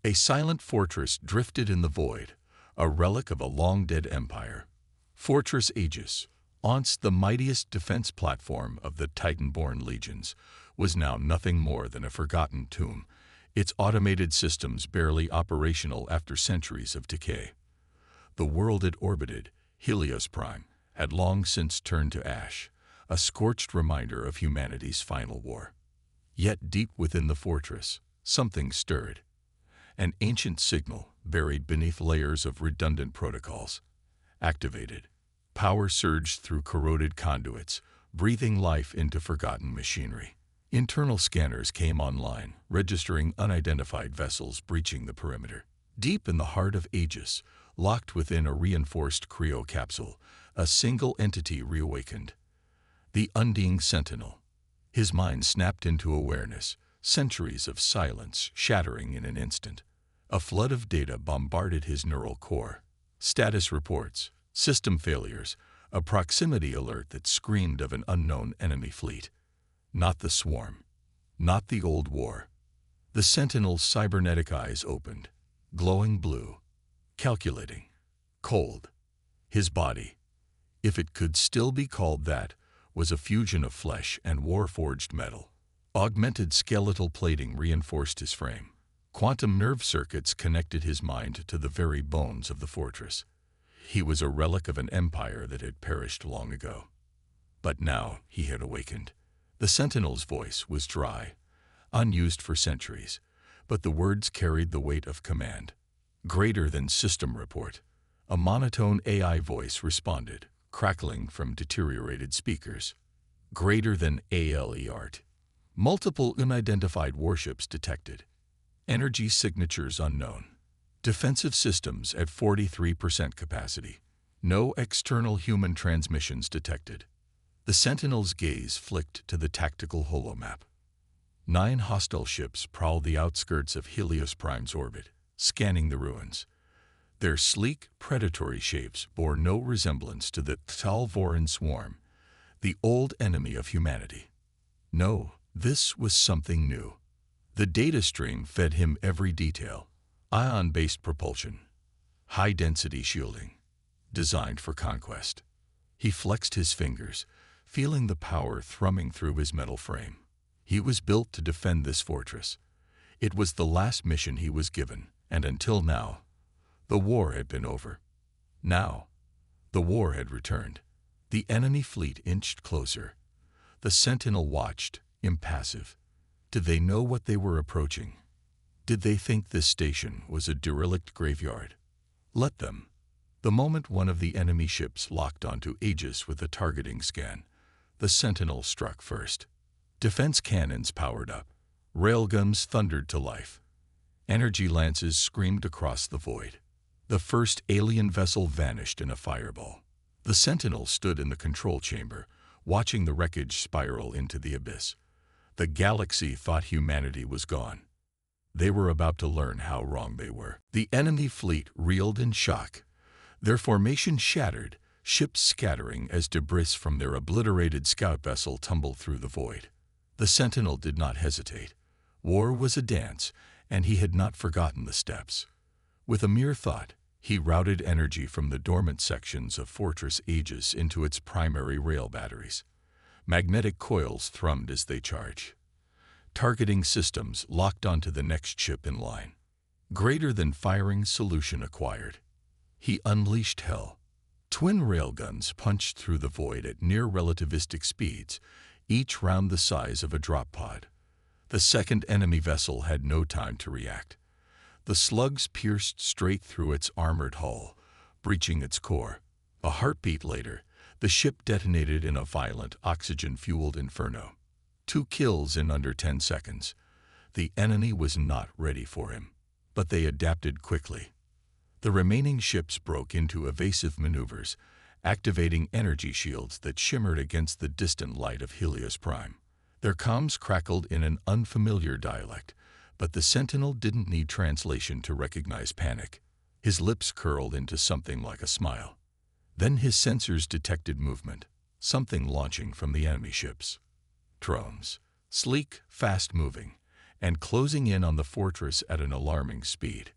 A silent fortress drifted in the void, a relic of a long-dead empire. Fortress Aegis, once the mightiest defense platform of the Titan-born legions, was now nothing more than a forgotten tomb, its automated systems barely operational after centuries of decay. The world it orbited, Helios Prime, had long since turned to ash, a scorched reminder of humanity's final war. Yet deep within the fortress, something stirred. An ancient signal buried beneath layers of redundant protocols. Activated. Power surged through corroded conduits, breathing life into forgotten machinery. Internal scanners came online, registering unidentified vessels breaching the perimeter. Deep in the heart of Aegis, locked within a reinforced cryo capsule, a single entity reawakened. The Undying Sentinel. His mind snapped into awareness, centuries of silence shattering in an instant. A flood of data bombarded his neural core. Status reports, system failures, a proximity alert that screamed of an unknown enemy fleet. Not the swarm. Not the old war. The Sentinel's cybernetic eyes opened, glowing blue, calculating, cold. His body, if it could still be called that, was a fusion of flesh and war-forged metal. Augmented skeletal plating reinforced his frame. Quantum nerve circuits connected his mind to the very bones of the fortress. He was a relic of an empire that had perished long ago. But now he had awakened. The Sentinel's voice was dry, unused for centuries, but the words carried the weight of command. Greater than system report. A monotone AI voice responded, crackling from deteriorated speakers. Greater than ALE art. Multiple unidentified warships detected. Energy signatures unknown. Defensive systems at 43% capacity. No external human transmissions detected. The Sentinel's gaze flicked to the tactical holomap. 9 hostile ships prowled the outskirts of Helios Prime's orbit, scanning the ruins. Their sleek, predatory shapes bore no resemblance to the Talvoran swarm, the old enemy of humanity. No, this was something new. The data stream fed him every detail. Ion-based propulsion. High-density shielding. Designed for conquest. He flexed his fingers, feeling the power thrumming through his metal frame. He was built to defend this fortress. It was the last mission he was given, and until now, the war had been over. Now, the war had returned. The enemy fleet inched closer. The Sentinel watched, impassive. Did they know what they were approaching? Did they think this station was a derelict graveyard? Let them. The moment one of the enemy ships locked onto Aegis with a targeting scan, the Sentinel struck first. Defense cannons powered up. Railguns thundered to life. Energy lances screamed across the void. The first alien vessel vanished in a fireball. The Sentinel stood in the control chamber, watching the wreckage spiral into the abyss. The galaxy thought humanity was gone. They were about to learn how wrong they were. The enemy fleet reeled in shock. Their formation shattered, ships scattering as debris from their obliterated scout vessel tumbled through the void. The Sentinel did not hesitate. War was a dance, and he had not forgotten the steps. With a mere thought, he routed energy from the dormant sections of Fortress Aegis into its primary rail batteries. Magnetic coils thrummed as they charged. Targeting systems locked onto the next ship in line. Greater than firing solution acquired. He unleashed hell. Twin railguns punched through the void at near-relativistic speeds, each round the size of a drop pod. The second enemy vessel had no time to react. The slugs pierced straight through its armored hull, breaching its core. A heartbeat later, the ship detonated in a violent, oxygen-fueled inferno. 2 kills in under 10 seconds. The enemy was not ready for him, but they adapted quickly. The remaining ships broke into evasive maneuvers, activating energy shields that shimmered against the distant light of Helios Prime. Their comms crackled in an unfamiliar dialect, but the Sentinel didn't need translation to recognize panic. His lips curled into something like a smile. Then his sensors detected movement, something launching from the enemy ships. Drones, sleek, fast-moving, and closing in on the fortress at an alarming speed.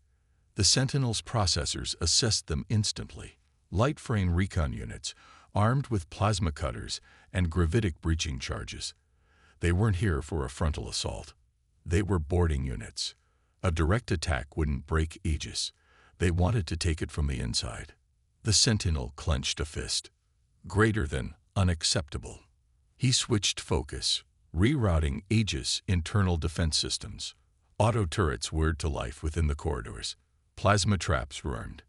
The Sentinel's processors assessed them instantly. Light frame recon units, armed with plasma cutters and gravitic breaching charges. They weren't here for a frontal assault. They were boarding units. A direct attack wouldn't break Aegis. They wanted to take it from the inside. The Sentinel clenched a fist. Greater than unacceptable. He switched focus, rerouting Aegis' internal defense systems. Auto turrets whirred to life within the corridors. Plasma traps roared.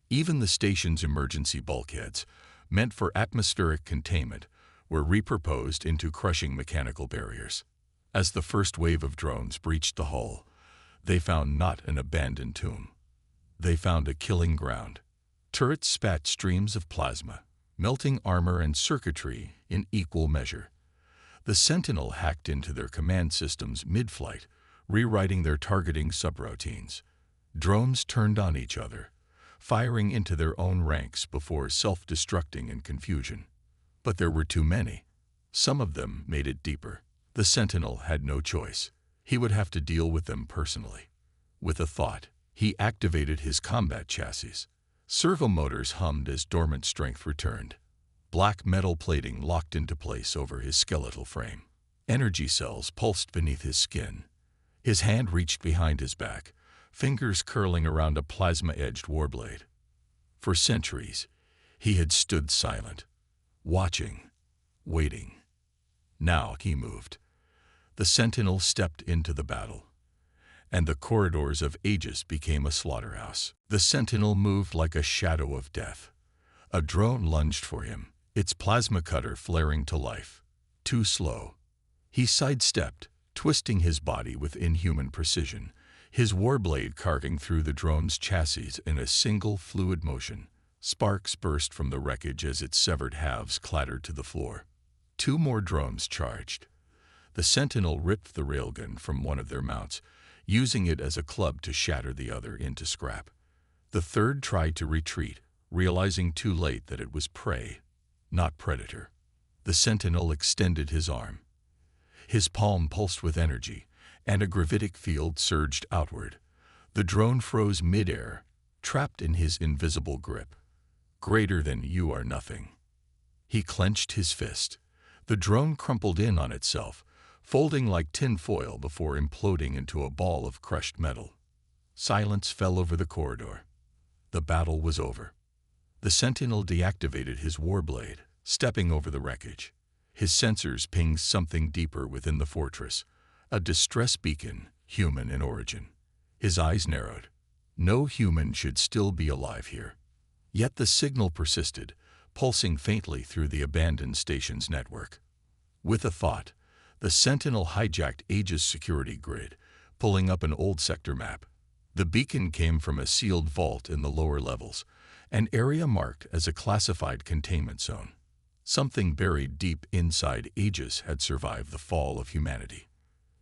Even the station's emergency bulkheads, meant for atmospheric containment, were repurposed into crushing mechanical barriers. As the first wave of drones breached the hull, they found not an abandoned tomb. They found a killing ground. Turrets spat streams of plasma, melting armor and circuitry in equal measure. The Sentinel hacked into their command systems mid-flight, rewriting their targeting subroutines. Drones turned on each other, firing into their own ranks before self-destructing in confusion. But there were too many. Some of them made it deeper. The Sentinel had no choice. He would have to deal with them personally. With a thought, he activated his combat chassis. Servo motors hummed as dormant strength returned. Black metal plating locked into place over his skeletal frame. Energy cells pulsed beneath his skin. His hand reached behind his back, fingers curling around a plasma-edged warblade. For centuries, he had stood silent, watching, waiting. Now he moved. The Sentinel stepped into the battle, and the corridors of Aegis became a slaughterhouse. The Sentinel moved like a shadow of death. A drone lunged for him, its plasma cutter flaring to life. Too slow. He sidestepped, twisting his body with inhuman precision, his warblade carving through the drone's chassis in a single fluid motion. Sparks burst from the wreckage as its severed halves clattered to the floor. Two more drones charged. The Sentinel ripped the railgun from one of their mounts, using it as a club to shatter the other into scrap. The third tried to retreat, realizing too late that it was prey, not predator. The Sentinel extended his arm. His palm pulsed with energy, and a gravitic field surged outward. The drone froze midair, trapped in his invisible grip. Greater than you are nothing. He clenched his fist. The drone crumpled in on itself, folding like tin foil before imploding into a ball of crushed metal. Silence fell over the corridor. The battle was over. The Sentinel deactivated his warblade, stepping over the wreckage. His sensors pinged something deeper within the fortress, a distress beacon, human in origin. His eyes narrowed. No human should still be alive here. Yet the signal persisted, pulsing faintly through the abandoned station's network. With a thought, the Sentinel hijacked Aegis' security grid, pulling up an old sector map. The beacon came from a sealed vault in the lower levels, an area marked as a classified containment zone. Something buried deep inside Aegis had survived the fall of humanity.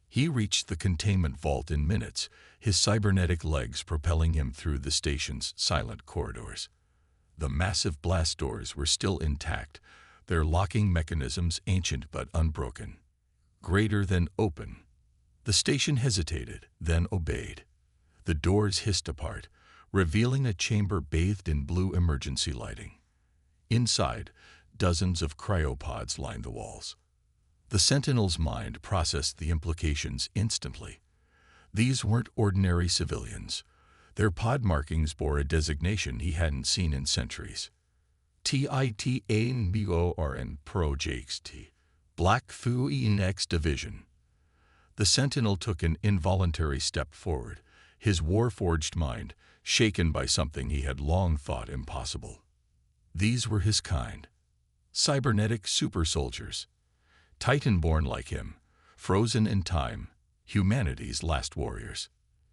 He reached the containment vault in minutes, his cybernetic legs propelling him through the station's silent corridors. The massive blast doors were still intact, their locking mechanisms ancient but unbroken. Greater than open. The station hesitated, then obeyed. The doors hissed apart, revealing a chamber bathed in blue emergency lighting. Inside, dozens of cryopods lined the walls. The Sentinel's mind processed the implications instantly. These weren't ordinary civilians. Their pod markings bore a designation he hadn't seen in centuries. TITANBORN Projects T. Black Fu X Division. The Sentinel took an involuntary step forward, his war-forged mind shaken by something he had long thought impossible. These were his kind. Cybernetic super soldiers. Titan-born like him, frozen in time, humanity's last warriors.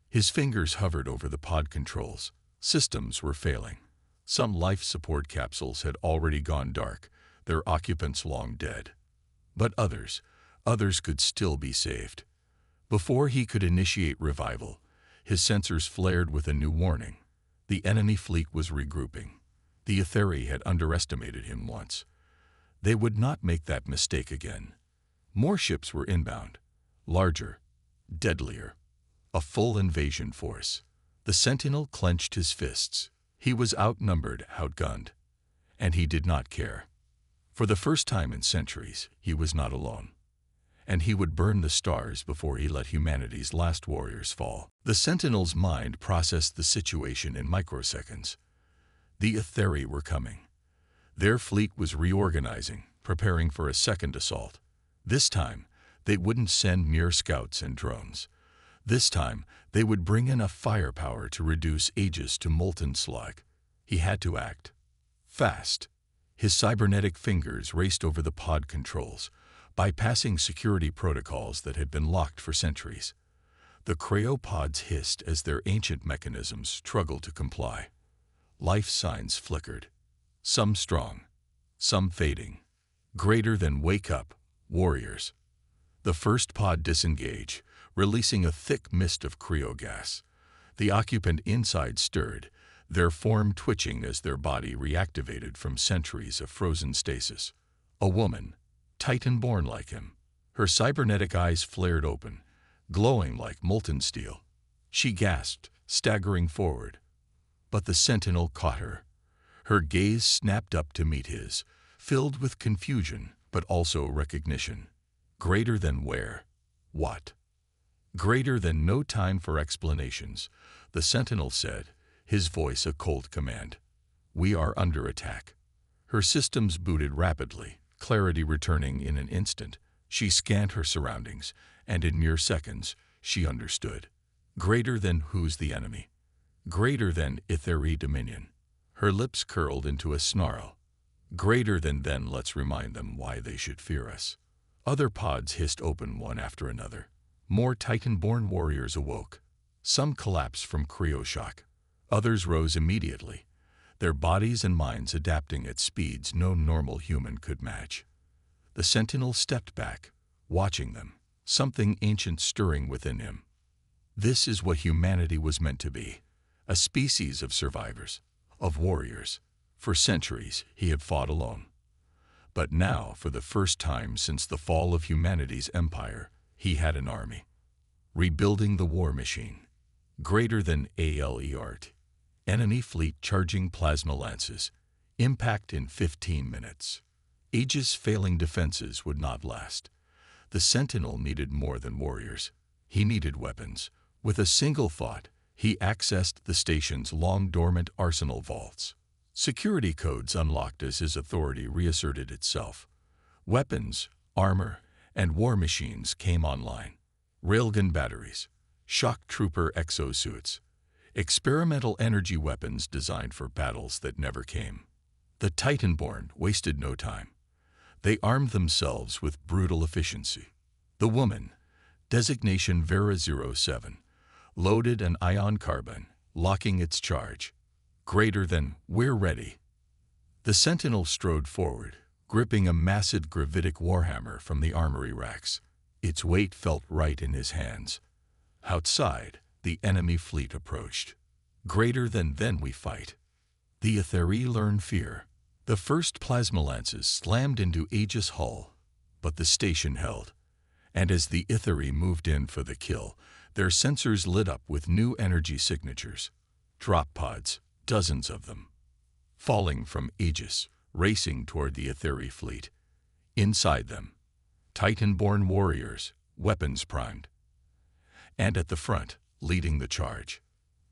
His fingers hovered over the pod controls. Systems were failing. Some life support capsules had already gone dark, their occupants long dead. But others could still be saved. Before he could initiate revival, his sensors flared with a new warning. The enemy fleet was regrouping. The Etheri had underestimated him once. They would not make that mistake again. More ships were inbound, larger, deadlier. A full invasion force. The Sentinel clenched his fists. He was outnumbered, outgunned. And he did not care. For the first time in centuries, he was not alone. And he would burn the stars before he let humanity's last warriors fall. The Sentinel's mind processed the situation in microseconds. The Etheri were coming. Their fleet was reorganizing, preparing for a second assault. This time, they wouldn't send mere scouts and drones. This time, they would bring enough firepower to reduce Aegis to molten slag. He had to act. Fast. His cybernetic fingers raced over the pod controls, bypassing security protocols that had been locked for centuries. The cryopods hissed as their ancient mechanisms struggled to comply. Life signs flickered. Some strong, some fading. Greater than wake up, warriors. The first pod disengaged, releasing a thick mist of cryogas. The occupant inside stirred, their form twitching as their body reactivated from centuries of frozen stasis. A woman, Titan-born like him. Her cybernetic eyes flared open, glowing like molten steel. She gasped, staggering forward. But the Sentinel caught her. Her gaze snapped up to meet his, filled with confusion but also recognition. Greater than where? What? Greater than no time for explanations, the Sentinel said, his voice a cold command. We are under attack. Her systems booted rapidly, clarity returning in an instant. She scanned her surroundings, and in mere seconds, she understood. Greater than who's the enemy? Greater than Etheri Dominion. Her lips curled into a snarl. Greater than then let's remind them why they should fear us. Other pods hissed open one after another. More Titan-born warriors awoke. Some collapsed from cryoshock. Others rose immediately, their bodies and minds adapting at speeds no normal human could match. The Sentinel stepped back, watching them, something ancient stirring within him. This is what humanity was meant to be, a species of survivors, of warriors. For centuries, he had fought alone. But now, for the first time since the fall of humanity's empire, he had an army. Rebuilding the war machine. Greater than ALEART. Enemy fleet charging plasma lances. Impact in 15 minutes. Aegis failing defenses would not last. The Sentinel needed more than warriors. He needed weapons. With a single thought, he accessed the station's long-dormant arsenal vaults. Security codes unlocked as his authority reasserted itself. Weapons, armor, and war machines came online. Railgun batteries, shock trooper exosuits, experimental energy weapons designed for battles that never came. The Titan-born wasted no time. They armed themselves with brutal efficiency. The woman, designation Vera 07, loaded an ion carbine, locking its charge. Greater than, we're ready. The Sentinel strode forward, gripping a massive gravitic warhammer from the armory racks. Its weight felt right in his hands. Outside, the enemy fleet approached. Greater than then we fight. The Etheri learn fear. The first plasma lances slammed into Aegis' hull, but the station held. And as the Etheri moved in for the kill, their sensors lit up with new energy signatures. Drop pods, dozens of them. Falling from Aegis, racing toward the Etheri fleet. Inside them, Titan-born warriors, weapons primed. And at the front, leading the charge,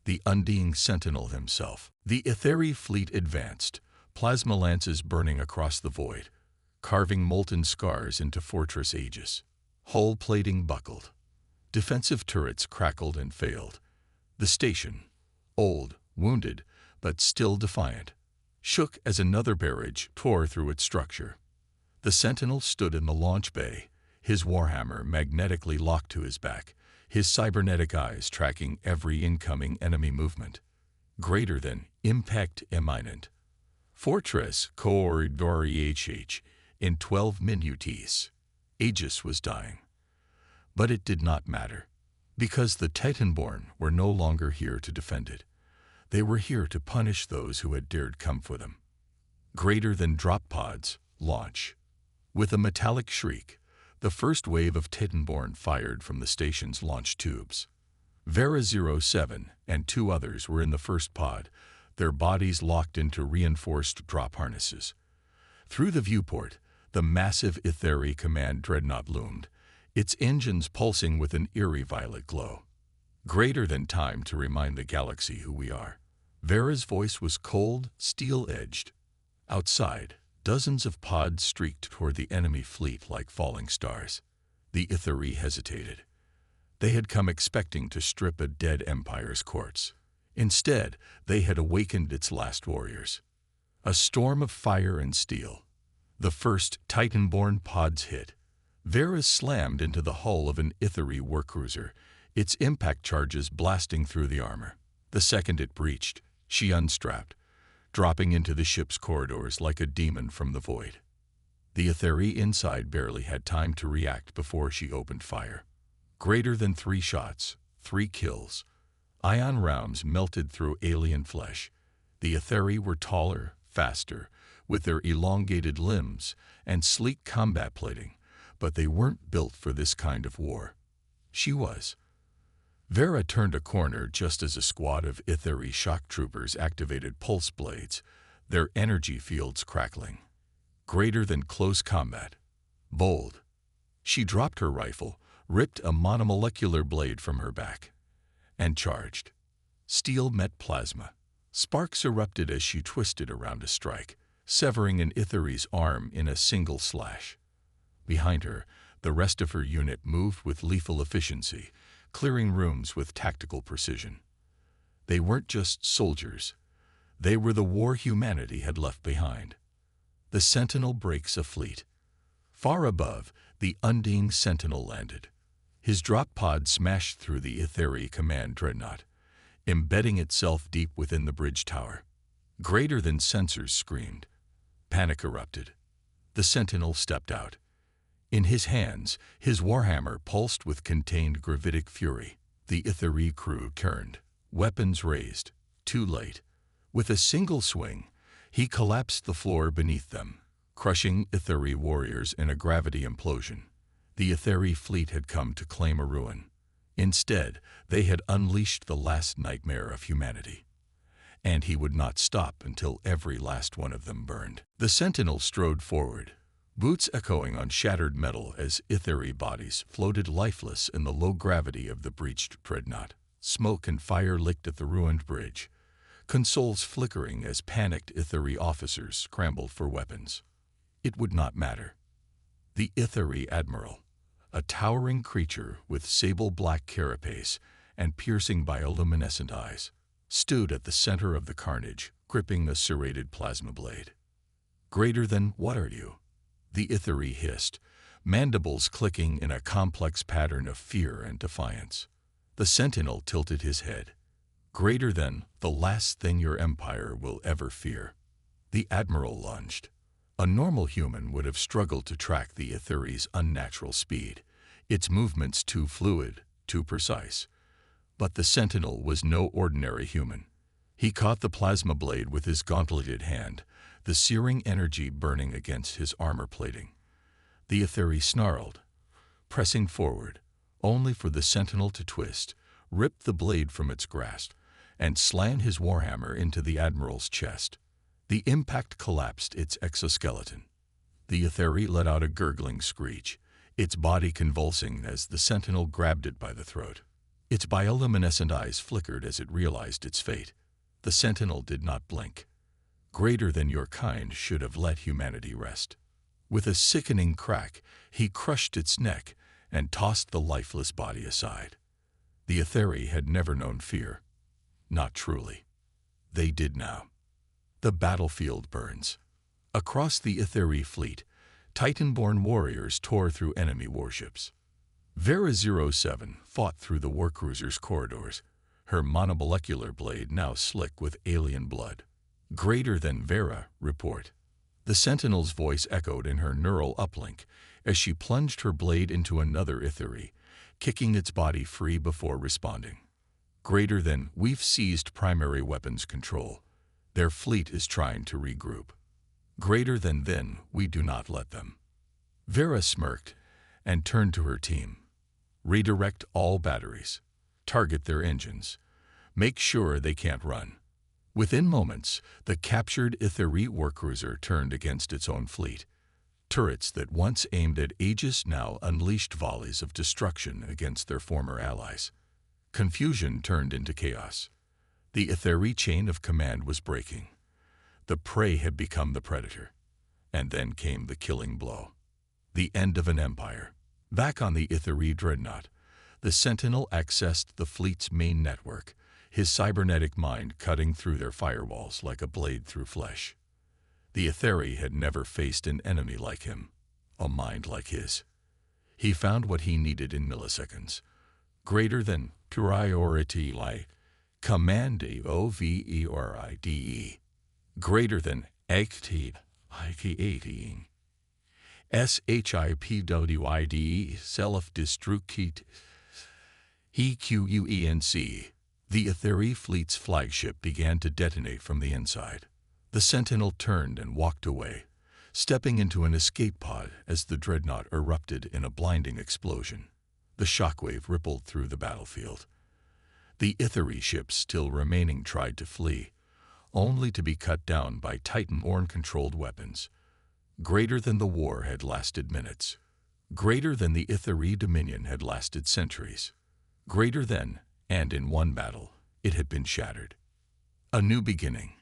the Undying Sentinel himself. The Etheri fleet advanced, plasma lances burning across the void, carving molten scars into Fortress Aegis. Hull plating buckled. Defensive turrets crackled and failed. The station, old, wounded, but still defiant, shook as another barrage tore through its structure. The Sentinel stood in the launch bay, his warhammer magnetically locked to his back, his cybernetic eyes tracking every incoming enemy movement. Greater than, impact imminent. Fortress Corridori HH in 12 minutes. Aegis was dying. But it did not matter, because the Titan-born were no longer here to defend it. They were here to punish those who had dared come for them. Greater than drop pods, launch. With a metallic shriek, The first wave of Titanborn fired from the station's launch tubes. Vera 07 and 2 others were in the first pod, their bodies locked into reinforced drop harnesses. Through the viewport, the massive Etheri Command dreadnought loomed, its engines pulsing with an eerie violet glow. Greater than time to remind the galaxy who we are. Vera's voice was cold, steel-edged. Outside, dozens of pods streaked toward the enemy fleet like falling stars. The Etheri hesitated. They had come expecting to strip a dead empire's courts. Instead, they had awakened its last warriors. A storm of fire and steel. The first Titan-born pods hit. Vera slammed into the hull of an Etheri warcruiser, its impact charges blasting through the armor. The second it breached, she unstrapped, dropping into the ship's corridors like a demon from the void. The Etheri inside barely had time to react before she opened fire. Greater than 3 shots, 3 kills. Ion rounds melted through alien flesh. The Etheri were taller, faster, with their elongated limbs and sleek combat plating, but they weren't built for this kind of war. She was. Vera turned a corner just as a squad of Etheri shock troopers activated pulse blades, their energy fields crackling. Greater than close combat. Bold. She dropped her rifle, ripped a monomolecular blade from her back, and charged. Steel met plasma. Sparks erupted as she twisted around a strike, severing an Etheri's arm in a single slash. Behind her, the rest of her unit moved with lethal efficiency, clearing rooms with tactical precision. They weren't just soldiers. They were the war humanity had left behind. The Sentinel breaks a fleet. Far above, the Undying Sentinel landed. His drop pod smashed through the Etheri Command dreadnought, embedding itself deep within the bridge tower. Greater than sensors screamed. Panic erupted. The Sentinel stepped out. In his hands, his warhammer pulsed with contained gravitic fury. The Etheri crew turned, weapons raised. Too late. With a single swing, he collapsed the floor beneath them, crushing Etheri warriors in a gravity implosion. The Etheri fleet had come to claim a ruin. Instead, they had unleashed the last nightmare of humanity. And he would not stop until every last one of them burned. The Sentinel strode forward, boots echoing on shattered metal as Etheri bodies floated lifeless in the low gravity of the breached dreadnought. Smoke and fire licked at the ruined bridge, consoles flickering as panicked Etheri officers scrambled for weapons. It would not matter. The Etheri Admiral, a towering creature with sable-black carapace and piercing bioluminescent eyes, stood at the center of the carnage, gripping a serrated plasma blade. Greater than, what are you? The Etheri hissed, mandibles clicking in a complex pattern of fear and defiance. The Sentinel tilted his head. Greater than, the last thing your empire will ever fear. The Admiral lunged. A normal human would have struggled to track the Etheri's unnatural speed, its movements too fluid, too precise. But the Sentinel was no ordinary human. He caught the plasma blade with his gauntleted hand, the searing energy burning against his armor plating. The Etheri snarled, pressing forward, only for the Sentinel to twist, rip the blade from its grasp, and slam his warhammer into the Admiral's chest. The impact collapsed its exoskeleton. The Etheri let out a gurgling screech, its body convulsing as the Sentinel grabbed it by the throat. Its bioluminescent eyes flickered as it realized its fate. The Sentinel did not blink. Greater than your kind should have let humanity rest. With a sickening crack, he crushed its neck and tossed the lifeless body aside. The Etheri had never known fear. Not truly. They did now. The battlefield burns. Across the Etheri fleet, Titan-born warriors tore through enemy warships. Vera 07 fought through the warcruiser's corridors, her monomolecular blade now slick with alien blood. Greater than Vera, report. The Sentinel's voice echoed in her neural uplink as she plunged her blade into another Etheri, kicking its body free before responding. Greater than, we've seized primary weapons control. Their fleet is trying to regroup. Greater than then, we do not let them. Vera smirked, and turned to her team. Redirect all batteries. Target their engines. Make sure they can't run. Within moments, the captured Ithari warcruiser turned against its own fleet. Turrets that once aimed at Aegis now unleashed volleys of destruction against their former allies. Confusion turned into chaos. The Ithari chain of command was breaking. The prey had become the predator. And then came the killing blow. The end of an empire. Back on the Ithari dreadnought, the Sentinel accessed the fleet's main network, his cybernetic mind cutting through their firewalls like a blade through flesh. The Ithari had never faced an enemy like him, a mind like his. He found what he needed in milliseconds, greater than priority like command overide, greater than active shipwide self-destruct EQUENC. The Ithari fleet's flagship began to detonate from the inside. The Sentinel turned and walked away, stepping into an escape pod as the dreadnought erupted in a blinding explosion. The shockwave rippled through the battlefield. The Ithari ships still remaining tried to flee, only to be cut down by Titan-Orn-controlled weapons. Greater than the war had lasted minutes. Greater than the Ithari dominion had lasted centuries. Greater than, and in one battle, it had been shattered. A new beginning.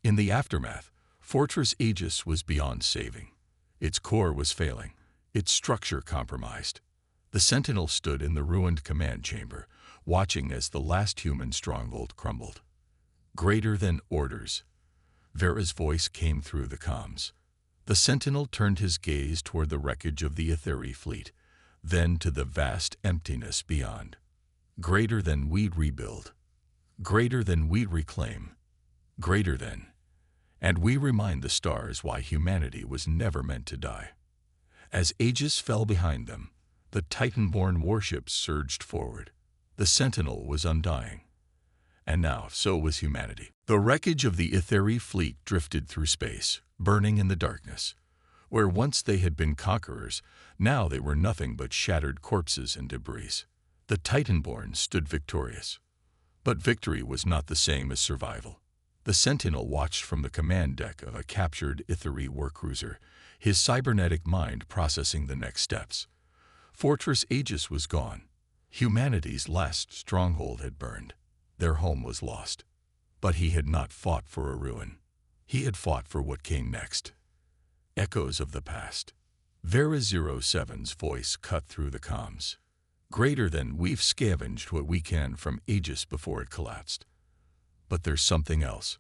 In the aftermath, Fortress Aegis was beyond saving. Its core was failing, its structure compromised. The Sentinel stood in the ruined command chamber, watching as the last human stronghold crumbled. Greater than orders. Vera's voice came through the comms. The Sentinel turned his gaze toward the wreckage of the Ithari fleet, then to the vast emptiness beyond. Greater than we'd rebuild. Greater than we'd reclaim. Greater than. And we remind the stars why humanity was never meant to die. As Aegis fell behind them, the Titan-born warships surged forward. The Sentinel was undying. And now, so was humanity. The wreckage of the Ithari fleet drifted through space, burning in the darkness. Where once they had been conquerors, now they were nothing but shattered corpses and debris. The Titan-born stood victorious. But victory was not the same as survival. The Sentinel watched from the command deck of a captured Ithari warcruiser, his cybernetic mind processing the next steps. Fortress Aegis was gone. Humanity's last stronghold had burned. Their home was lost. But he had not fought for a ruin. He had fought for what came next. Echoes of the past. Vera 07's voice cut through the comms. Greater than we've scavenged what we can from Aegis before it collapsed. But there's something else.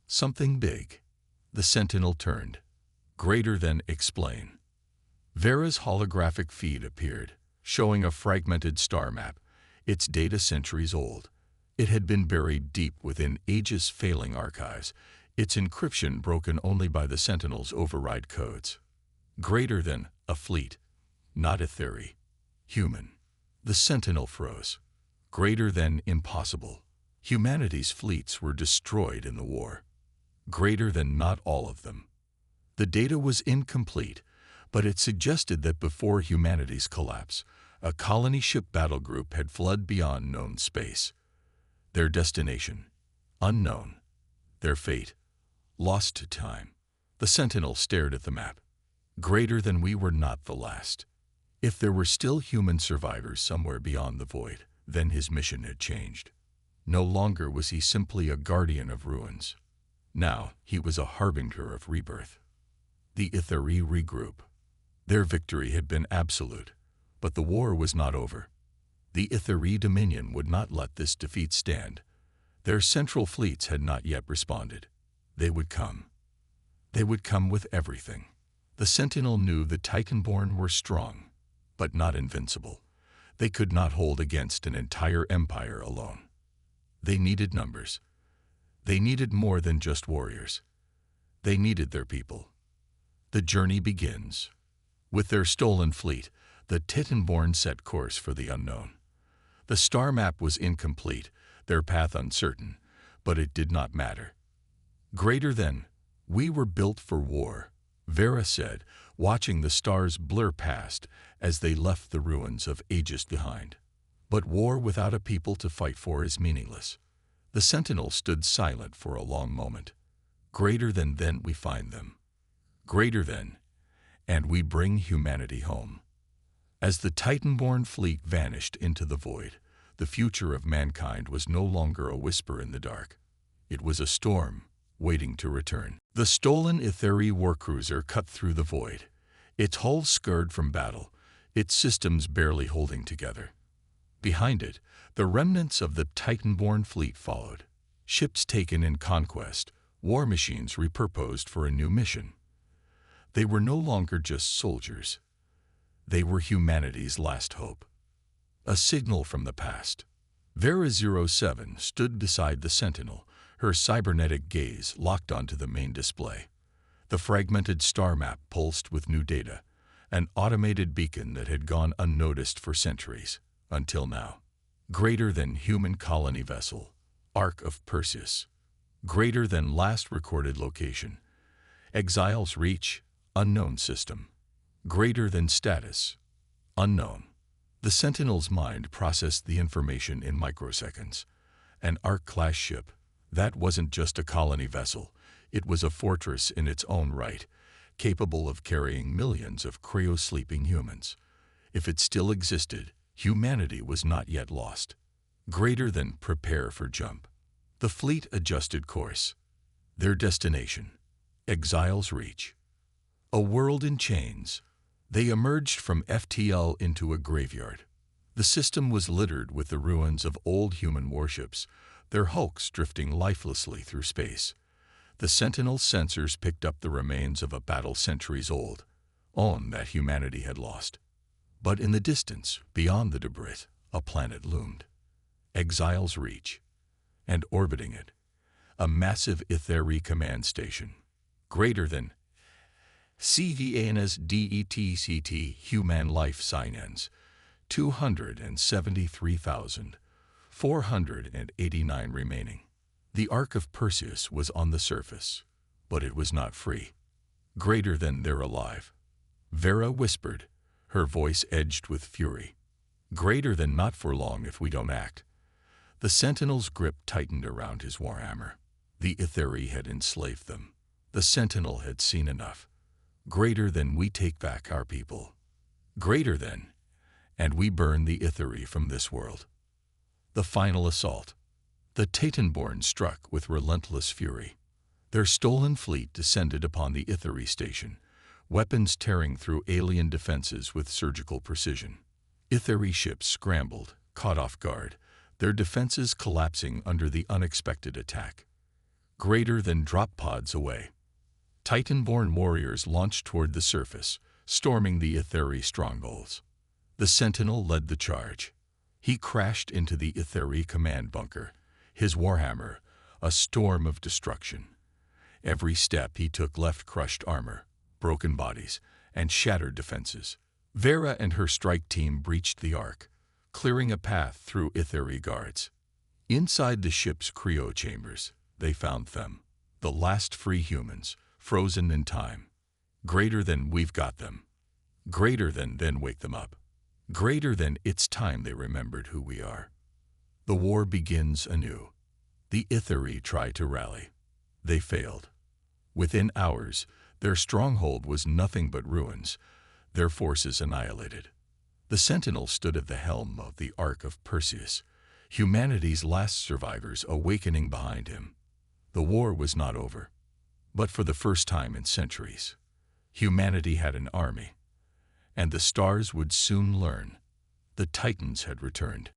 Something big. The Sentinel turned. Greater than explain. Vera's holographic feed appeared, showing a fragmented star map, its data centuries old. It had been buried deep within Aegis' failing archives, its encryption broken only by the Sentinel's override codes. Greater than a fleet, not a theory. Human. The Sentinel froze. Greater than impossible. Humanity's fleets were destroyed in the war. Greater than not all of them. The data was incomplete, but it suggested that before humanity's collapse, a colony ship battle group had fled beyond known space. Their destination, unknown. Their fate, lost to time. The Sentinel stared at the map. Greater than we were not the last. If there were still human survivors somewhere beyond the void, then his mission had changed. No longer was he simply a guardian of ruins. Now he was a harbinger of rebirth. The Ithari regroup. Their victory had been absolute, but the war was not over. The Ithari Dominion would not let this defeat stand. Their central fleets had not yet responded. They would come. They would come with everything. The Sentinel knew the Titan-born were strong, but not invincible. They could not hold against an entire empire alone. They needed numbers. They needed more than just warriors. They needed their people. The journey begins. With their stolen fleet, the Titan-born set course for the unknown. The star map was incomplete, their path uncertain, but it did not matter. Greater than, we were built for war, Vera said, watching the stars blur past as they left the ruins of ages behind. But war without a people to fight for is meaningless. The Sentinel stood silent for a long moment. Greater than then we find them. Greater than, and we bring humanity home. As the Titan-born fleet vanished into the void, the future of mankind was no longer a whisper in the dark. It was a storm, waiting to return. The stolen Etheri warcruiser cut through the void, its hull scarred from battle, its systems barely holding together. Behind it, the remnants of the Titan-born fleet followed, ships taken in conquest, war machines repurposed for a new mission. They were no longer just soldiers. They were humanity's last hope. A signal from the past. Vera 07 stood beside the Sentinel, her cybernetic gaze locked onto the main display. The fragmented star map pulsed with new data, an automated beacon that had gone unnoticed for centuries, until now. Greater than human colony vessel, Ark of Perseus. Greater than last recorded location, Exile's reach, unknown system. Greater than status, unknown. The Sentinel's mind processed the information in microseconds. An Ark-class ship, that wasn't just a colony vessel, it was a fortress in its own right, capable of carrying millions of cryo-sleeping humans. If it still existed, humanity was not yet lost. Greater than prepare for jump. The fleet adjusted course. Their destination, Exile's reach. A world in chains. They emerged from FTL into a graveyard. The system was littered with the ruins of old human warships, their hulks drifting lifelessly through space. The Sentinel's sensors picked up the remains of a battle centuries old, one that humanity had lost. But in the distance, beyond the debris, a planet loomed. Exile's reach. And orbiting it, a massive Etheri command station. Greater than CVANS DETCT Human Life Sign-ins, 273,489 remaining. The Ark of Perseus was on the surface, but it was not free. Greater than they're alive. Vera whispered, her voice edged with fury. Greater than not for long if we don't act. The Sentinel's grip tightened around his warhammer. The Etheri had enslaved them. The Sentinel had seen enough. Greater than we take back our people. Greater than, and we burn the Etheri from this world. The final assault. The Titanborn struck with relentless fury. Their stolen fleet descended upon the Etheri station, weapons tearing through alien defenses with surgical precision. Etheri ships scrambled, caught off guard, their defenses collapsing under the unexpected attack. Greater than drop pods away. Titan-born warriors launched toward the surface, storming the Etheri strongholds. The Sentinel led the charge. He crashed into the Etheri command bunker, his warhammer, a storm of destruction. Every step he took left crushed armor, broken bodies, and shattered defenses. Vera and her strike team breached the Ark, clearing a path through Etheri guards. Inside the ship's cryo chambers, they found them, the last free humans, frozen in time. Greater than we've got them. Greater than then wake them up. Greater than it's time they remembered who we are. The war begins anew. The Etheri try to rally. They failed. Within hours, their stronghold was nothing but ruins, their forces annihilated. The Sentinel stood at the helm of the Ark of Perseus, humanity's last survivors awakening behind him. The war was not over. But for the first time in centuries, humanity had an army, and the stars would soon learn. The Titans had returned.